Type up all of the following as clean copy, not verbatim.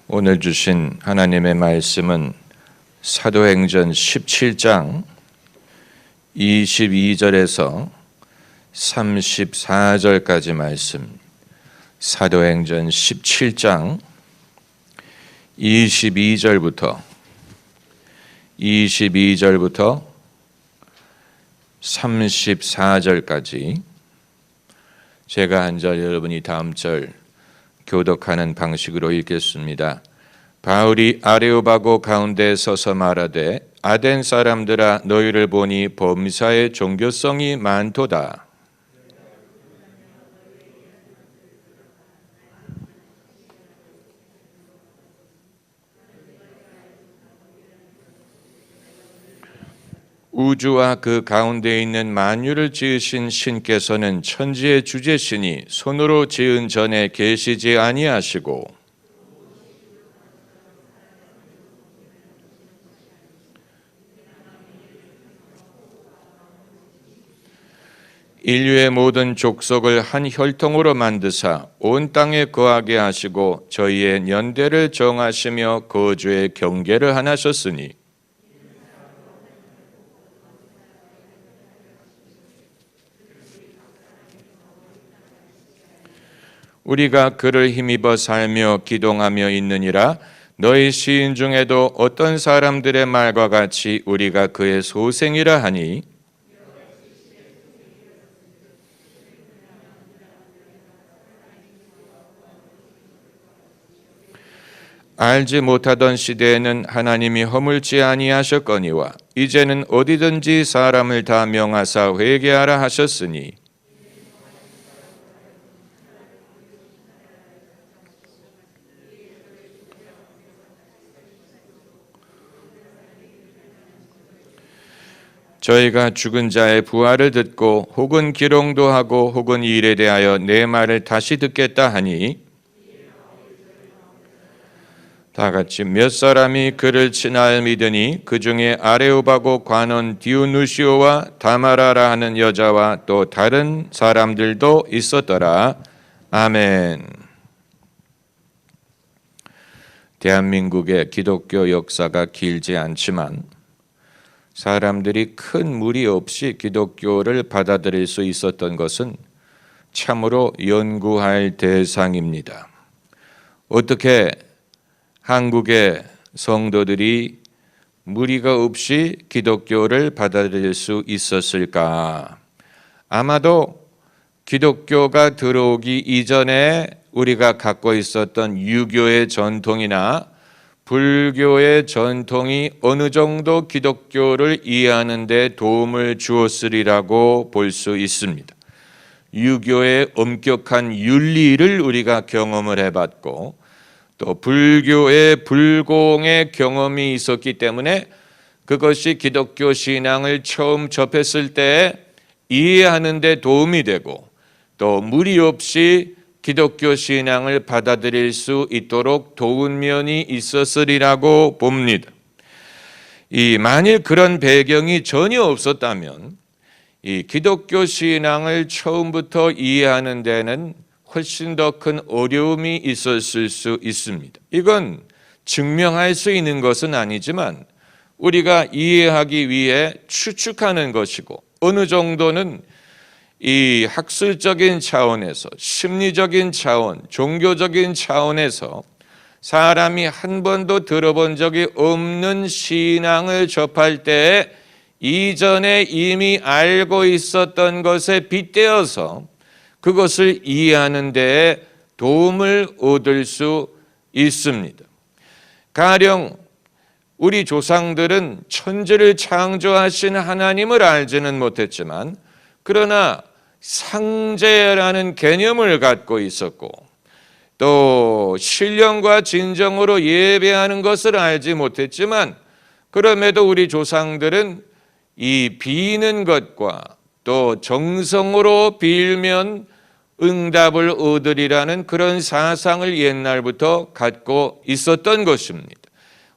오늘 주신 하나님의 말씀은 사도행전 17장 22절에서 34절까지 말씀, 사도행전 17장 22절부터 34절까지 제가 한 절, 여러분이 다음 절 교독하는 방식으로 읽겠습니다. 바울이 아레오바고 가운데 서서 말하되 아덴 사람들아 너희를 보니 범사의 종교성이 많도다. 우주와 그 가운데 있는 만유를 지으신 신께서는 천지의 주제시니 손으로 지은 전에 계시지 아니하시고 인류의 모든 족속을 한 혈통으로 만드사 온 땅에 거하게 하시고 저희의 연대를 정하시며 거주의 경계를 하나셨으니 우리가 그를 힘입어 살며 기동하며 있느니라. 너희 시인 중에도 어떤 사람들의 말과 같이 우리가 그의 소생이라 하니 알지 못하던 시대에는 하나님이 허물지 아니하셨거니와 이제는 어디든지 사람을 다 명하사 회개하라 하셨으니 저희가 죽은 자의 부활을 듣고 혹은 기롱도 하고 혹은 이 일에 대하여 내 말을 다시 듣겠다 하니 다 같이 몇 사람이 그를 친하여 믿으니 그 중에 아레오바고 관원 디오누시오와 다마라라 하는 여자와 또 다른 사람들도 있었더라. 아멘. 대한민국의 기독교 역사가 길지 않지만 사람들이 큰 무리 없이 기독교를 받아들일 수 있었던 것은 참으로 연구할 대상입니다. 어떻게 한국의 성도들이 무리가 없이 기독교를 받아들일 수 있었을까? 아마도 기독교가 들어오기 이전에 우리가 갖고 있었던 유교의 전통이나 불교의 전통이 어느 정도 기독교를 이해하는 데 도움을 주었으리라고 볼 수 있습니다. 유교의 엄격한 윤리를 우리가 경험을 해봤고 또 불교의 불공의 경험이 있었기 때문에 그것이 기독교 신앙을 처음 접했을 때 이해하는 데 도움이 되고 또 무리 없이 기독교 신앙을 받아들일 수 있도록 도운 면이 있었으리라고 봅니다. 만일 그런 배경이 전혀 없었다면 이 기독교 신앙을 처음부터 이해하는 데는 훨씬 더 큰 어려움이 있었을 수 있습니다. 이건 증명할 수 있는 것은 아니지만 우리가 이해하기 위해 추측하는 것이고 어느 정도는 이 학술적인 차원에서 심리적인 차원, 종교적인 차원에서 사람이 한 번도 들어본 적이 없는 신앙을 접할 때 이전에 이미 알고 있었던 것에 빗대어서 그것을 이해하는 데 도움을 얻을 수 있습니다. 가령 우리 조상들은 천지를 창조하신 하나님을 알지는 못했지만 그러나 상제라는 개념을 갖고 있었고 또 신령과 진정으로 예배하는 것을 알지 못했지만 그럼에도 우리 조상들은 이 비는 것과 또 정성으로 빌면 응답을 얻으리라는 그런 사상을 옛날부터 갖고 있었던 것입니다.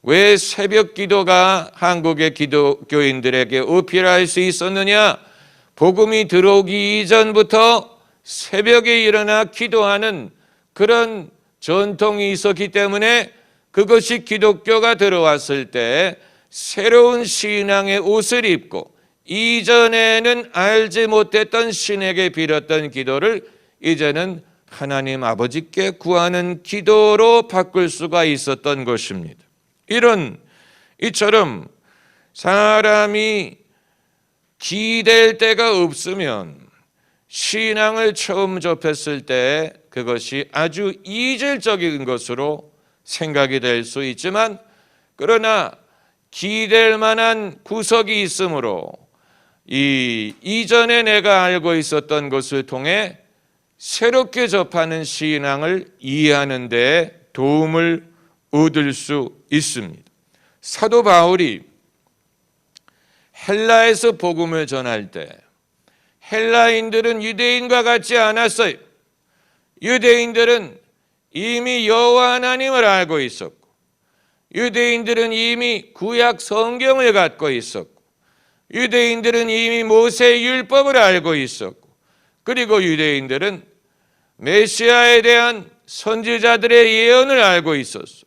왜 새벽 기도가 한국의 기독교인들에게 어필할 수 있었느냐? 복음이 들어오기 이전부터 새벽에 일어나 기도하는 그런 전통이 있었기 때문에 그것이 기독교가 들어왔을 때 새로운 신앙의 옷을 입고 이전에는 알지 못했던 신에게 빌었던 기도를 이제는 하나님 아버지께 구하는 기도로 바꿀 수가 있었던 것입니다. 이처럼 사람이 기댈 데가 없으면 신앙을 처음 접했을 때 그것이 아주 이질적인 것으로 생각이 될 수 있지만, 그러나 기댈 만한 구석이 있으므로 이전에 내가 알고 있었던 것을 통해 새롭게 접하는 신앙을 이해하는 데 도움을 얻을 수 있습니다. 사도 바울이 헬라에서 복음을 전할 때 헬라인들은 유대인과 같지 않았어요. 유대인들은 이미 여호와 하나님을 알고 있었고, 유대인들은 이미 구약 성경을 갖고 있었고, 유대인들은 이미 모세의 율법을 알고 있었고, 그리고 유대인들은 메시아에 대한 선지자들의 예언을 알고 있었어요.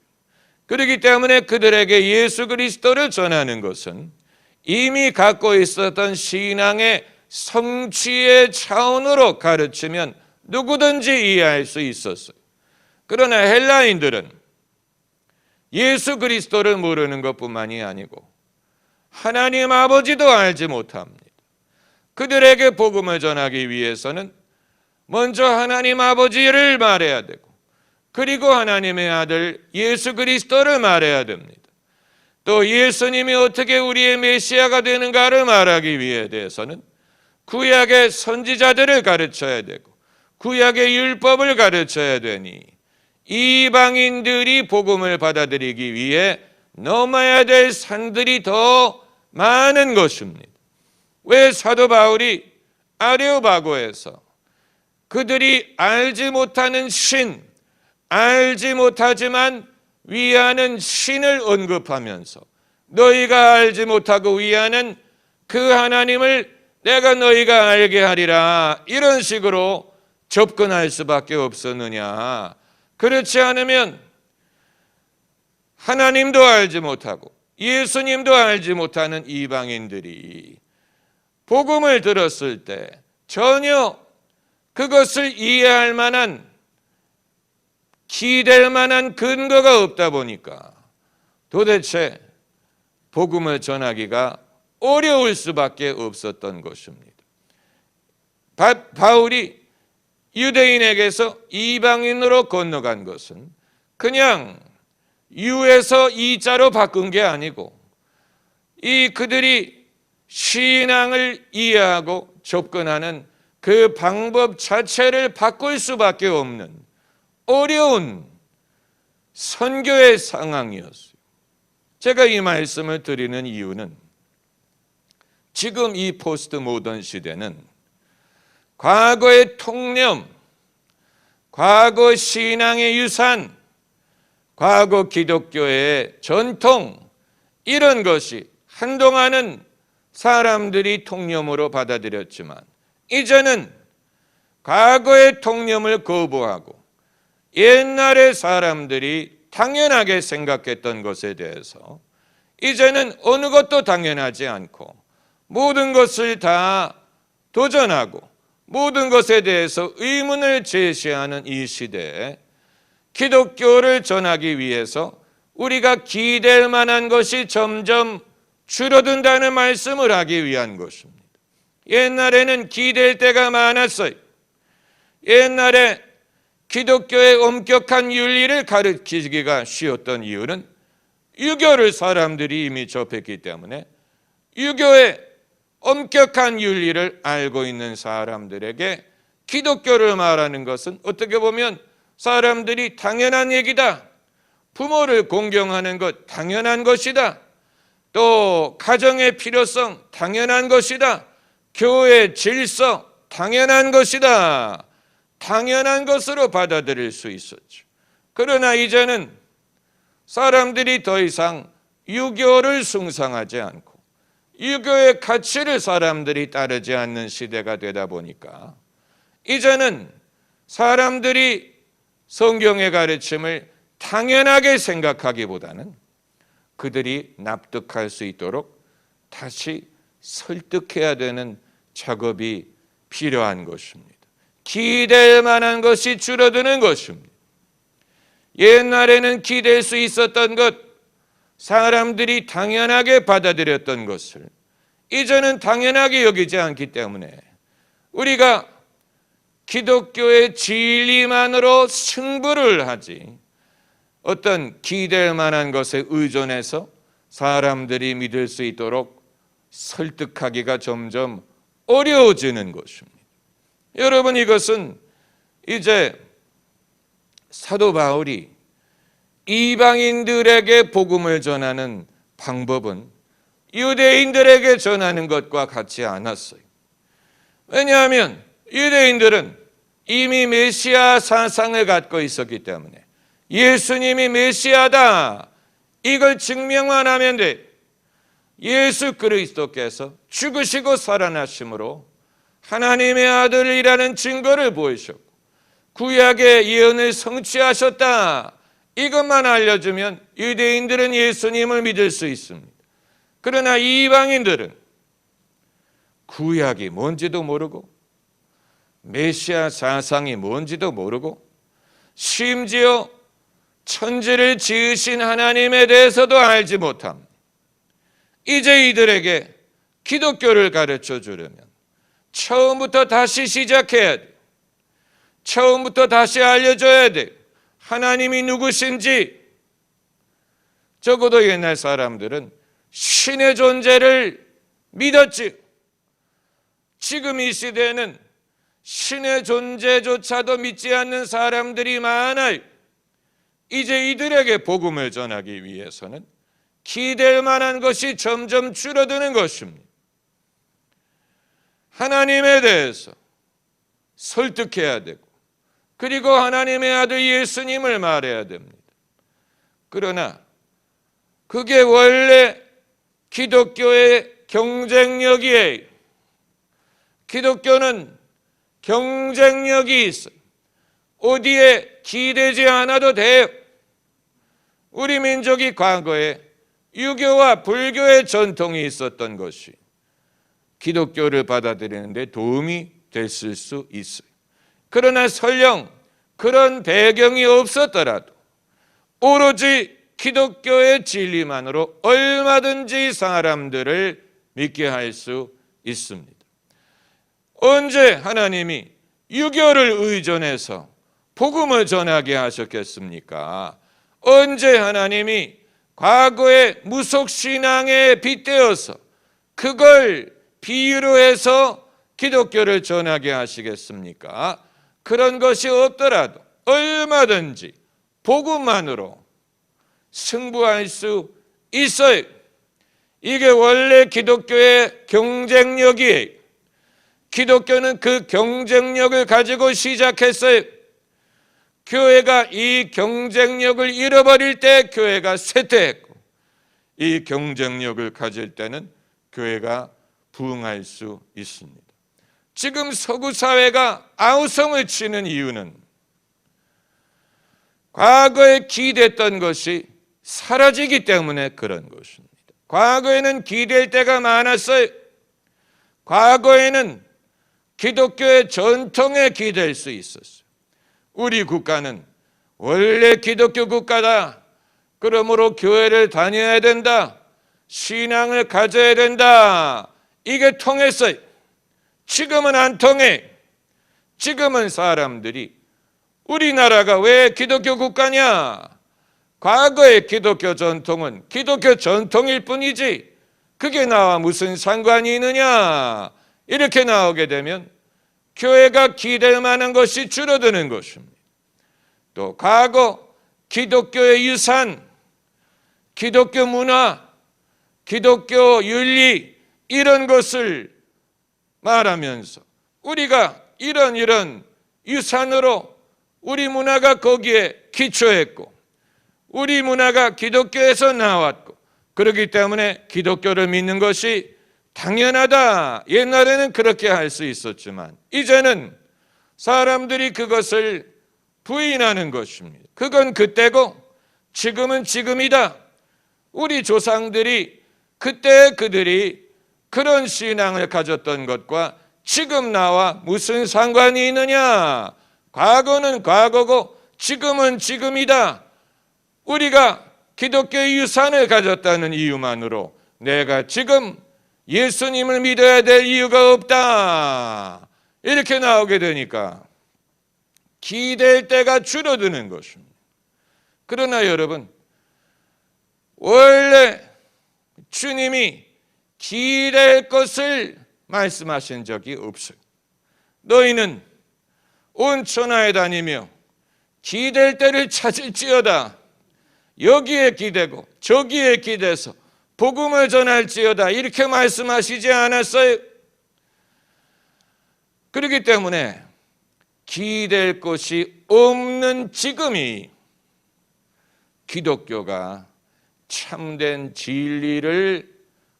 그렇기 때문에 그들에게 예수 그리스도를 전하는 것은 이미 갖고 있었던 신앙의 성취의 차원으로 가르치면 누구든지 이해할 수 있었어요. 그러나 헬라인들은 예수 그리스도를 모르는 것뿐만이 아니고 하나님 아버지도 알지 못합니다. 그들에게 복음을 전하기 위해서는 먼저 하나님 아버지를 말해야 되고, 그리고 하나님의 아들 예수 그리스도를 말해야 됩니다. 또 예수님이 어떻게 우리의 메시아가 되는가를 말하기 위해 대해서는 구약의 선지자들을 가르쳐야 되고 구약의 율법을 가르쳐야 되니, 이방인들이 복음을 받아들이기 위해 넘어야 될 산들이 더 많은 것입니다. 왜 사도 바울이 아레오바고에서 그들이 알지 못하는 신, 알지 못하지만 위하는 신을 언급하면서 너희가 알지 못하고 위하는 그 하나님을 내가 너희가 알게 하리라, 이런 식으로 접근할 수밖에 없었느냐? 그렇지 않으면 하나님도 알지 못하고 예수님도 알지 못하는 이방인들이 복음을 들었을 때 전혀 그것을 이해할 만한, 기댈 만한 근거가 없다 보니까 도대체 복음을 전하기가 어려울 수밖에 없었던 것입니다. 바울이 유대인에게서 이방인으로 건너간 것은 그냥 유에서 이자로 바꾼 게 아니고, 그들이 신앙을 이해하고 접근하는 그 방법 자체를 바꿀 수밖에 없는 어려운 선교의 상황이었어요. 제가 이 말씀을 드리는 이유는 지금 이 포스트 모던 시대는 과거의 통념, 과거 신앙의 유산, 과거 기독교의 전통, 이런 것이 한동안은 사람들이 통념으로 받아들였지만 이제는 과거의 통념을 거부하고 옛날의 사람들이 당연하게 생각했던 것에 대해서 이제는 어느 것도 당연하지 않고 모든 것을 다 도전하고 모든 것에 대해서 의문을 제시하는 이 시대에 기독교를 전하기 위해서 우리가 기댈 만한 것이 점점 줄어든다는 말씀을 하기 위한 것입니다. 옛날에는 기댈 때가 많았어요. 옛날에 기독교의 엄격한 윤리를 가르치기가 쉬웠던 이유는 유교를 사람들이 이미 접했기 때문에 유교의 엄격한 윤리를 알고 있는 사람들에게 기독교를 말하는 것은 어떻게 보면 사람들이 당연한 얘기다, 부모를 공경하는 것 당연한 것이다, 또 가정의 필요성 당연한 것이다, 교회 질서 당연한 것이다, 당연한 것으로 받아들일 수 있었죠. 그러나 이제는 사람들이 더 이상 유교를 숭상하지 않고 유교의 가치를 사람들이 따르지 않는 시대가 되다 보니까 이제는 사람들이 성경의 가르침을 당연하게 생각하기보다는 그들이 납득할 수 있도록 다시 설득해야 되는 작업이 필요한 것입니다. 기댈 만한 것이 줄어드는 것입니다. 옛날에는 기댈 수 있었던 것, 사람들이 당연하게 받아들였던 것을 이제는 당연하게 여기지 않기 때문에 우리가 기독교의 진리만으로 승부를 하지 어떤 기댈 만한 것에 의존해서 사람들이 믿을 수 있도록 설득하기가 점점 어려워지는 것입니다. 여러분, 이것은 이제 사도 바울이 이방인들에게 복음을 전하는 방법은 유대인들에게 전하는 것과 같지 않았어요. 왜냐하면 유대인들은 이미 메시아 사상을 갖고 있었기 때문에 예수님이 메시아다, 이걸 증명만 하면 돼. 예수 그리스도께서 죽으시고 살아나심으로 하나님의 아들이라는 증거를 보이셨고 구약의 예언을 성취하셨다, 이것만 알려주면 유대인들은 예수님을 믿을 수 있습니다. 그러나 이방인들은 구약이 뭔지도 모르고 메시아 사상이 뭔지도 모르고 심지어 천지를 지으신 하나님에 대해서도 알지 못합니다. 이제 이들에게 기독교를 가르쳐 주려면 처음부터 다시 시작해야 돼. 처음부터 다시 알려줘야 돼. 하나님이 누구신지. 적어도 옛날 사람들은 신의 존재를 믿었지. 지금 이 시대에는 신의 존재조차도 믿지 않는 사람들이 많아요. 이제 이들에게 복음을 전하기 위해서는 기댈 만한 것이 점점 줄어드는 것입니다. 하나님에 대해서 설득해야 되고, 그리고 하나님의 아들 예수님을 말해야 됩니다. 그러나 그게 원래 기독교의 경쟁력이에요. 기독교는 경쟁력이 있어요. 어디에 기대지 않아도 돼요. 우리 민족이 과거에 유교와 불교의 전통이 있었던 것이 기독교를 받아들이는 데 도움이 됐을 수 있어요. 그러나 설령 그런 배경이 없었더라도 오로지 기독교의 진리만으로 얼마든지 사람들을 믿게 할 수 있습니다. 언제 하나님이 유교를 의존해서 복음을 전하게 하셨겠습니까? 언제 하나님이 과거의 무속신앙에 빗대어서 그걸 비유로 해서 기독교를 전하게 하시겠습니까? 그런 것이 없더라도 얼마든지 복음만으로 승부할 수 있어요. 이게 원래 기독교의 경쟁력이에요. 기독교는 그 경쟁력을 가지고 시작했어요. 교회가 이 경쟁력을 잃어버릴 때 교회가 쇠퇴했고, 이 경쟁력을 가질 때는 교회가 부흥할 수 있습니다. 지금 서구 사회가 아우성을 치는 이유는 과거에 기댔던 것이 사라지기 때문에 그런 것입니다. 과거에는 기댈 때가 많았어요. 과거에는 기독교의 전통에 기댈 수 있었어요. 우리 국가는 원래 기독교 국가다. 그러므로 교회를 다녀야 된다. 신앙을 가져야 된다. 이게 통했어요. 지금은 안 통해. 지금은 사람들이 우리나라가 왜 기독교 국가냐? 과거의 기독교 전통은 기독교 전통일 뿐이지 그게 나와 무슨 상관이 있느냐? 이렇게 나오게 되면 교회가 기댈 만한 것이 줄어드는 것입니다. 또 과거 기독교의 유산, 기독교 문화, 기독교 윤리 이런 것을 말하면서 우리가 이런 유산으로 우리 문화가 거기에 기초했고 우리 문화가 기독교에서 나왔고 그렇기 때문에 기독교를 믿는 것이 당연하다. 옛날에는 그렇게 할 수 있었지만 이제는 사람들이 그것을 부인하는 것입니다. 그건 그때고 지금은 지금이다. 우리 조상들이 그때 그들이 그런 신앙을 가졌던 것과 지금 나와 무슨 상관이 있느냐? 과거는 과거고 지금은 지금이다. 우리가 기독교의 유산을 가졌다는 이유만으로 내가 지금 예수님을 믿어야 될 이유가 없다. 이렇게 나오게 되니까 기댈 때가 줄어드는 것입니다. 그러나 여러분, 원래 주님이 기댈 것을 말씀하신 적이 없어요. 너희는 온 천하에 다니며 기댈 때를 찾을지어다. 여기에 기대고 저기에 기대서 복음을 전할지어다. 이렇게 말씀하시지 않았어요. 그렇기 때문에 기댈 것이 없는 지금이 기독교가 참된 진리를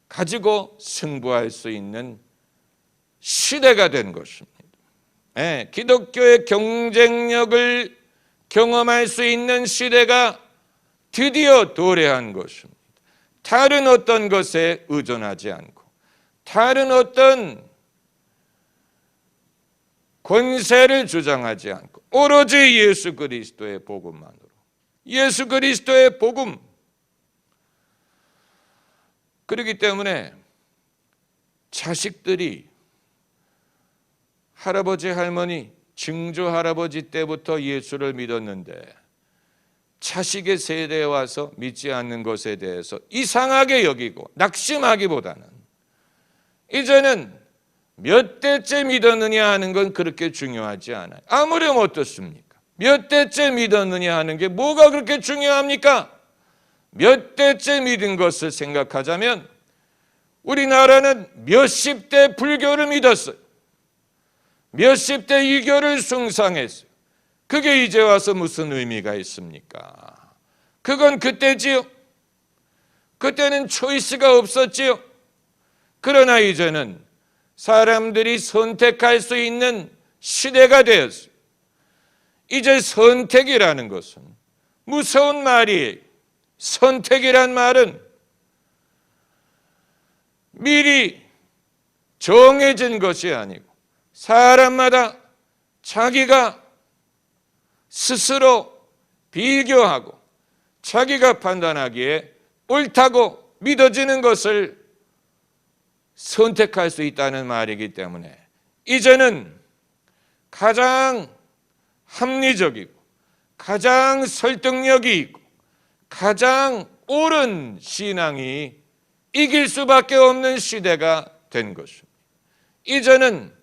가지고 승부할 수 있는 시대가 된 것입니다. 기독교의 경쟁력을 경험할 수 있는 시대가 드디어 도래한 것입니다. 다른 어떤 것에 의존하지 않고 다른 어떤 권세를 주장하지 않고 오로지 예수 그리스도의 복음만으로, 예수 그리스도의 복음. 그렇기 때문에 자식들이 할아버지 할머니 증조 할아버지 때부터 예수를 믿었는데 자식의 세대에 와서 믿지 않는 것에 대해서 이상하게 여기고 낙심하기보다는 이제는 몇 대째 믿었느냐 하는 건 그렇게 중요하지 않아요. 아무렴 어떻습니까? 몇 대째 믿었느냐 하는 게 뭐가 그렇게 중요합니까? 몇 대째 믿은 것을 생각하자면 우리나라는 몇십 대 불교를 믿었어요. 몇십 대 이교를 숭상했어요. 그게 이제 와서 무슨 의미가 있습니까? 그건 그때지요. 그때는 초이스가 없었지요. 그러나 이제는 사람들이 선택할 수 있는 시대가 되었어요. 이제 선택이라는 것은 무서운 말이에요. 선택이란 말은 미리 정해진 것이 아니고 사람마다 자기가 스스로 비교하고 자기가 판단하기에 옳다고 믿어지는 것을 선택할 수 있다는 말이기 때문에 이제는 가장 합리적이고 가장 설득력이 있고 가장 옳은 신앙이 이길 수밖에 없는 시대가 된 것입니다. 이제는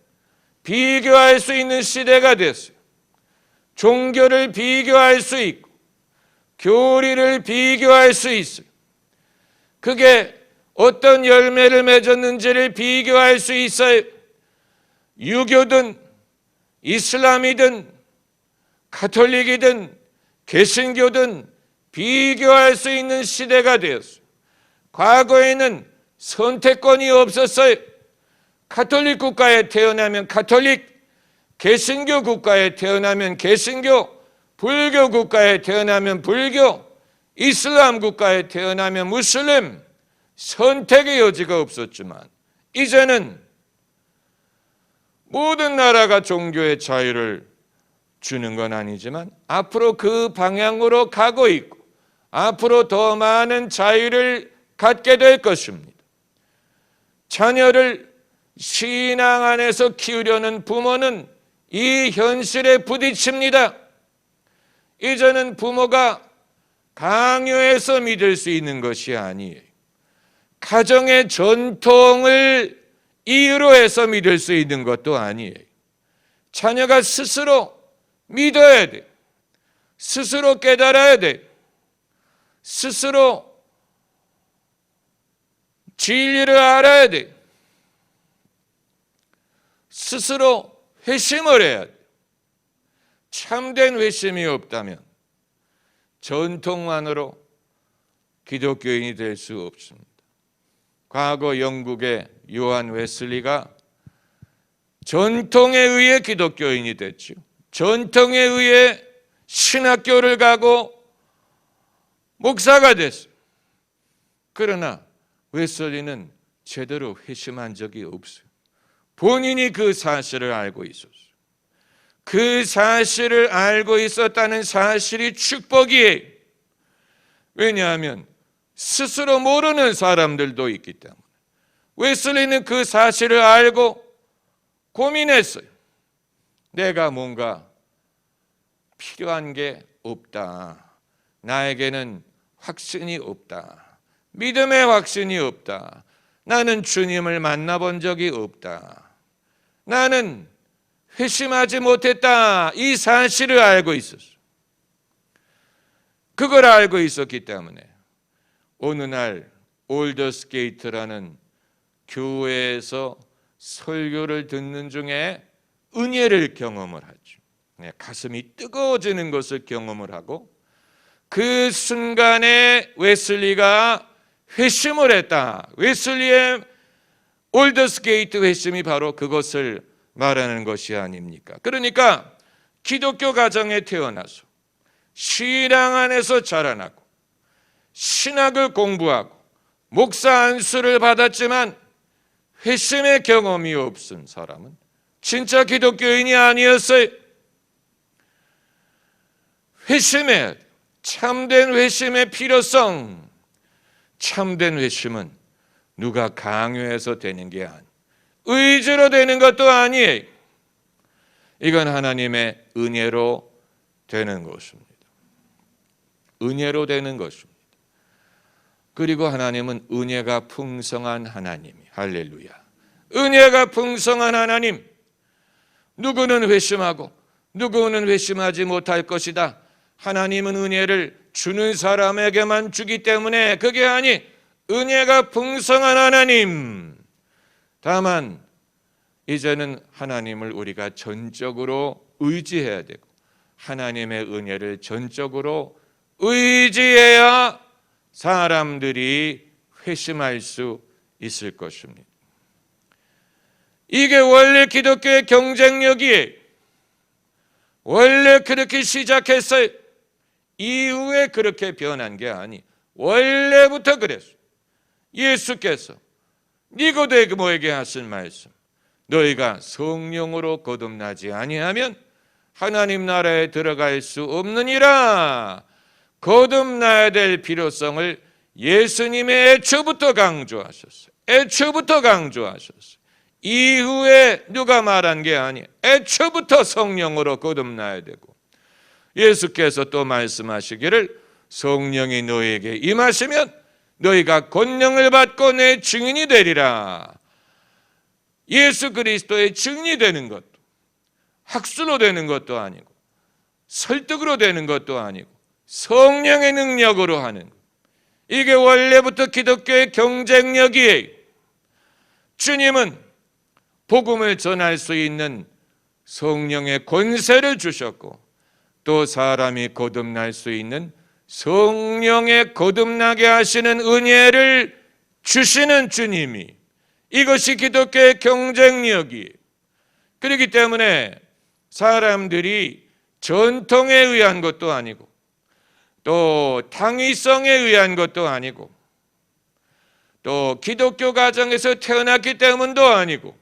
비교할 수 있는 시대가 됐어요. 종교를 비교할 수 있고 교리를 비교할 수 있어요. 그게 어떤 열매를 맺었는지를 비교할 수 있어요. 유교든 이슬람이든 가톨릭이든 개신교든 비교할 수 있는 시대가 되었어요. 과거에는 선택권이 없었어요. 가톨릭 국가에 태어나면 가톨릭, 개신교 국가에 태어나면 개신교, 불교 국가에 태어나면 불교, 이슬람 국가에 태어나면 무슬림, 선택의 여지가 없었지만 이제는 모든 나라가 종교의 자유를 주는 건 아니지만 앞으로 그 방향으로 가고 있고 앞으로 더 많은 자유를 갖게 될 것입니다. 자녀를 신앙 안에서 키우려는 부모는 이 현실에 부딪힙니다. 이제는 부모가 강요해서 믿을 수 있는 것이 아니에요. 가정의 전통을 이유로 해서 믿을 수 있는 것도 아니에요. 자녀가 스스로 믿어야 돼요. 스스로 깨달아야 돼요. 스스로 진리를 알아야 돼요. 스스로 회심을 해야 돼요. 참된 회심이 없다면 전통만으로 기독교인이 될 수 없습니다. 과거 영국의 요한 웨슬리가 전통에 의해 기독교인이 됐죠. 전통에 의해 신학교를 가고 목사가 됐어요. 그러나 웨슬리는 제대로 회심한 적이 없어요. 본인이 그 사실을 알고 있었어요. 그 사실을 알고 있었다는 사실이 축복이에요. 왜냐하면 스스로 모르는 사람들도 있기 때문에. 웨슬리는 그 사실을 알고 고민했어요. 내가 뭔가 필요한 게 없다. 나에게는 확신이 없다. 믿음의 확신이 없다. 나는 주님을 만나본 적이 없다. 나는 회심하지 못했다. 이 사실을 알고 있었어요. 그걸 알고 있었기 때문에 어느 날 올더스게이트라는 교회에서 설교를 듣는 중에 은혜를 경험을 하죠. 가슴이 뜨거워지는 것을 경험을 하고 그 순간에 웨슬리가 회심을 했다. 웨슬리의 올더스게이트 회심이 바로 그것을 말하는 것이 아닙니까? 그러니까 기독교 가정에 태어나서 신앙 안에서 자라나고 신학을 공부하고 목사 안수를 받았지만 회심의 경험이 없은 사람은 진짜 기독교인이 아니었어요. 회심의 참된 회심의 필요성, 참된 회심은 누가 강요해서 되는 게 아니에요. 의지로 되는 것도 아니에요. 이건 하나님의 은혜로 되는 것입니다. 은혜로 되는 것입니다. 그리고 하나님은 은혜가 풍성한 하나님이 할렐루야. 은혜가 풍성한 하나님. 누구는 회심하고 누구는 회심하지 못할 것이다. 하나님은 은혜를 주는 사람에게만 주기 때문에 그게 아니 은혜가 풍성한 하나님. 다만 이제는 하나님을 우리가 전적으로 의지해야 되고 하나님의 은혜를 전적으로 의지해야 사람들이 회심할 수 있을 것입니다. 이게 원래 기독교의 경쟁력이에요. 원래 그렇게 시작했어요. 이후에 그렇게 변한 게 아니 원래부터 그랬어요. 예수께서 니고데모에게 하신 말씀, 너희가 성령으로 거듭나지 아니하면 하나님 나라에 들어갈 수 없느니라. 거듭나야 될 필요성을 예수님의 애초부터 강조하셨어요. 애초부터 강조하셨어요. 이후에 누가 말한 게 아니에요. 애초부터 성령으로 거듭나야 되고 예수께서 또 말씀하시기를 성령이 너희에게 임하시면 너희가 권능을 받고 내 증인이 되리라. 예수 그리스도의 증인이 되는 것도 학술로 되는 것도 아니고 설득으로 되는 것도 아니고 성령의 능력으로 하는 것. 이게 원래부터 기독교의 경쟁력이에요. 주님은 복음을 전할 수 있는 성령의 권세를 주셨고 또 사람이 거듭날 수 있는 성령의 거듭나게 하시는 은혜를 주시는 주님이 이것이 기독교의 경쟁력이에요. 그렇기 때문에 사람들이 전통에 의한 것도 아니고 또 당위성에 의한 것도 아니고 또 기독교 가정에서 태어났기 때문도 아니고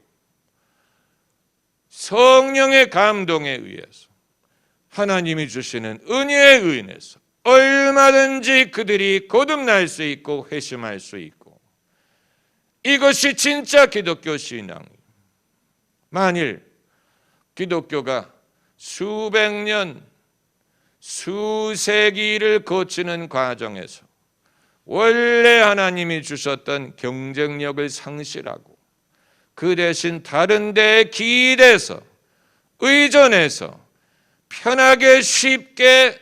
성령의 감동에 의해서 하나님이 주시는 은혜에 의해서 얼마든지 그들이 거듭날 수 있고 회심할 수 있고 이것이 진짜 기독교 신앙입니다. 만일 기독교가 수백 년, 수세기를 거치는 과정에서 원래 하나님이 주셨던 경쟁력을 상실하고 그 대신 다른 데에 기대서 의존해서 편하게 쉽게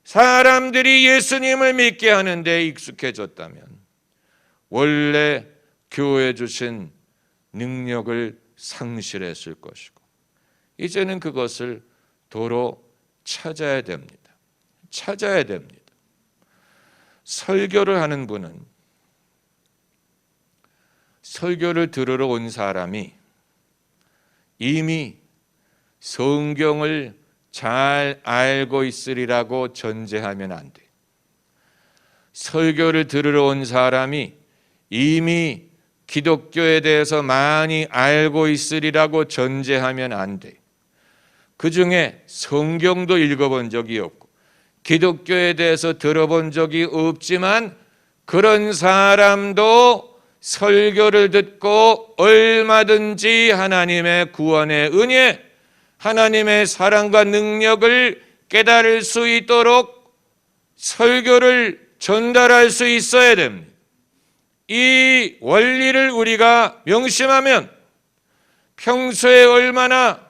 사람들이 예수님을 믿게 하는 데 익숙해졌다면 원래 교회 주신 능력을 상실했을 것이고 이제는 그것을 도로 찾아야 됩니다. 찾아야 됩니다. 설교를 하는 분은 설교를 들으러 온 사람이 이미 성경을 잘 알고 있으리라고 전제하면 안 돼. 설교를 들으러 온 사람이 이미 기독교에 대해서 많이 알고 있으리라고 전제하면 안 돼. 그 중에 성경도 읽어본 적이 없고 기독교에 대해서 들어본 적이 없지만 그런 사람도 설교를 듣고 얼마든지 하나님의 구원의 은혜, 하나님의 사랑과 능력을 깨달을 수 있도록 설교를 전달할 수 있어야 됩니다. 이 원리를 우리가 명심하면 평소에 얼마나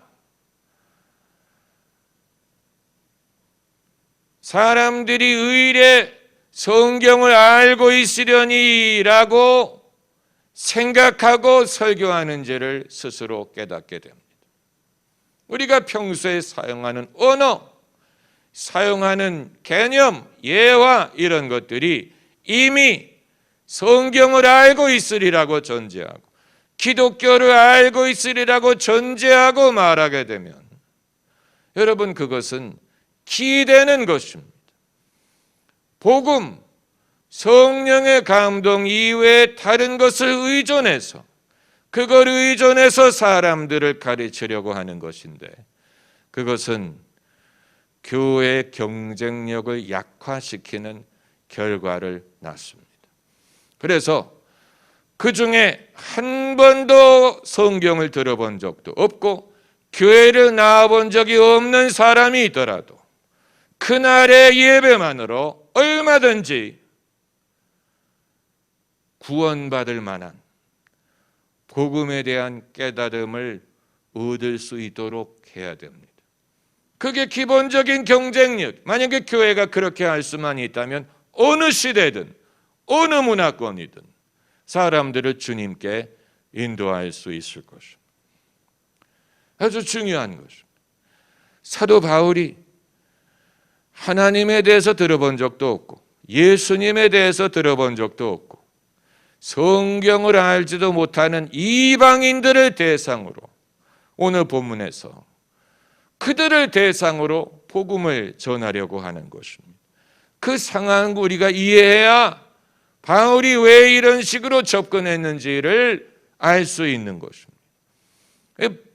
사람들이 의례 성경을 알고 있으려니라고 생각하고 설교하는지를 스스로 깨닫게 됩니다. 우리가 평소에 사용하는 언어, 사용하는 개념, 예화 이런 것들이 이미 성경을 알고 있으리라고 전제하고 기독교를 알고 있으리라고 전제하고 말하게 되면 여러분 그것은 기대는 것입니다. 복음, 성령의 감동 이외에 다른 것을 의존해서 그걸 의존해서 사람들을 가르치려고 하는 것인데 그것은 교회의 경쟁력을 약화시키는 결과를 낳습니다. 그래서 그 중에 한 번도 성경을 들어본 적도 없고 교회를 나와본 적이 없는 사람이 있더라도 그날의 예배만으로 얼마든지 구원받을 만한 복음에 대한 깨달음을 얻을 수 있도록 해야 됩니다. 그게 기본적인 경쟁력. 만약에 교회가 그렇게 할 수만 있다면 어느 시대든 어느 문화권이든 사람들을 주님께 인도할 수 있을 것입니다. 아주 중요한 것입니다. 사도 바울이 하나님에 대해서 들어본 적도 없고 예수님에 대해서 들어본 적도 없고 성경을 알지도 못하는 이방인들을 대상으로 오늘 본문에서 그들을 대상으로 복음을 전하려고 하는 것입니다. 그 상황을 우리가 이해해야 바울이 왜 이런 식으로 접근했는지를 알 수 있는 것입니다.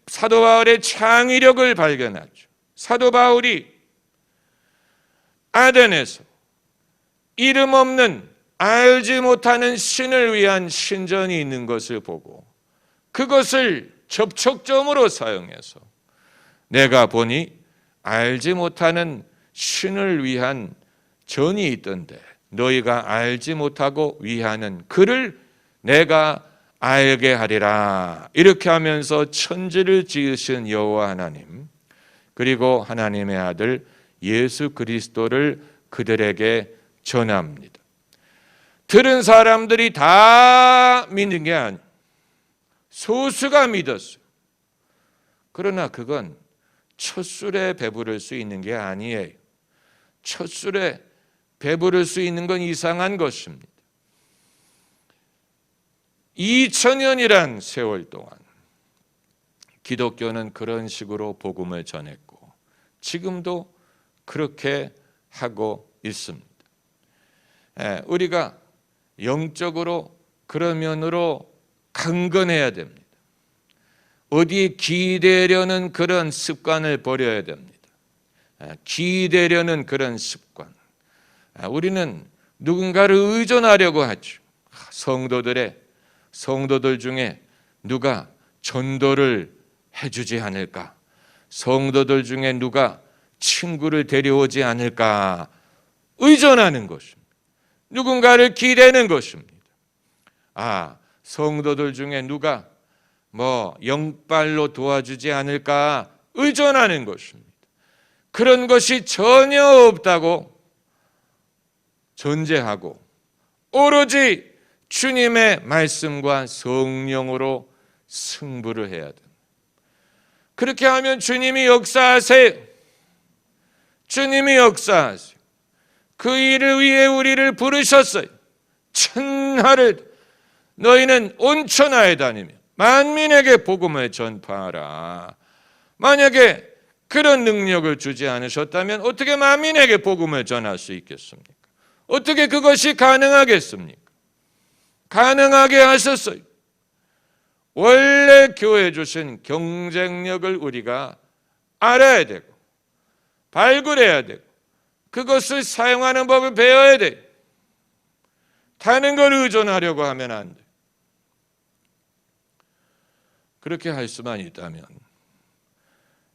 사도 바울의 창의력을 발견하죠. 사도 바울이 아덴에서 이름 없는 알지 못하는 신을 위한 신전이 있는 것을 보고 그것을 접촉점으로 사용해서 내가 보니 알지 못하는 신을 위한 전이 있던데 너희가 알지 못하고 위하는 그를 내가 알게 하리라. 이렇게 하면서 천지를 지으신 여호와 하나님 그리고 하나님의 아들 예수 그리스도를 그들에게 전합니다. 들은 사람들이 다 믿는 게 아니에요. 소수가 믿었어요. 그러나 그건 첫 술에 배부를 수 있는 게 아니에요. 첫 술에 배부를 수 있는 건 이상한 것입니다. 2000년이란 세월 동안 기독교는 그런 식으로 복음을 전했고 지금도 그렇게 하고 있습니다. 우리가 영적으로 그런 면으로 강건해야 됩니다. 어디에 기대려는 그런 습관을 버려야 됩니다. 기대려는 그런 습관. 우리는 누군가를 의존하려고 하죠. 성도들 중에 누가 전도를 해주지 않을까? 성도들 중에 누가 친구를 데려오지 않을까? 의존하는 것입니다. 누군가를 기대는 것입니다. 성도들 중에 누가 영빨로 도와주지 않을까? 의존하는 것입니다. 그런 것이 전혀 없다고 전제하고 오로지 주님의 말씀과 성령으로 승부를 해야 됩니다. 그렇게 하면 주님이 역사하세요. 주님이 역사하세요. 그 일을 위해 우리를 부르셨어요. 천하를 너희는 온 천하에 다니며 만민에게 복음을 전파하라. 만약에 그런 능력을 주지 않으셨다면 어떻게 만민에게 복음을 전할 수 있겠습니까? 어떻게 그것이 가능하겠습니까? 가능하게 하셨어요. 원래 교회 주신 경쟁력을 우리가 알아야 되고 발굴해야 되고 그것을 사용하는 법을 배워야 돼요. 다른 걸 의존하려고 하면 안 돼요. 그렇게 할 수만 있다면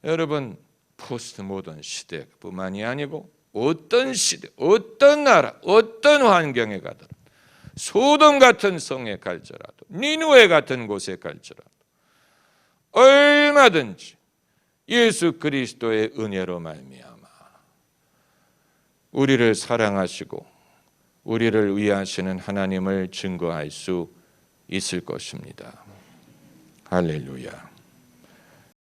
여러분 포스트 모던 시대뿐만이 아니고 어떤 시대, 어떤 나라, 어떤 환경에 가든 소돔 같은 성에 갈지라도 니누에 같은 곳에 갈지라도 얼마든지 예수 그리스도의 은혜로 말미암아 우리를 사랑하시고 우리를 위하시는 하나님을 증거할 수 있을 것입니다. 할렐루야.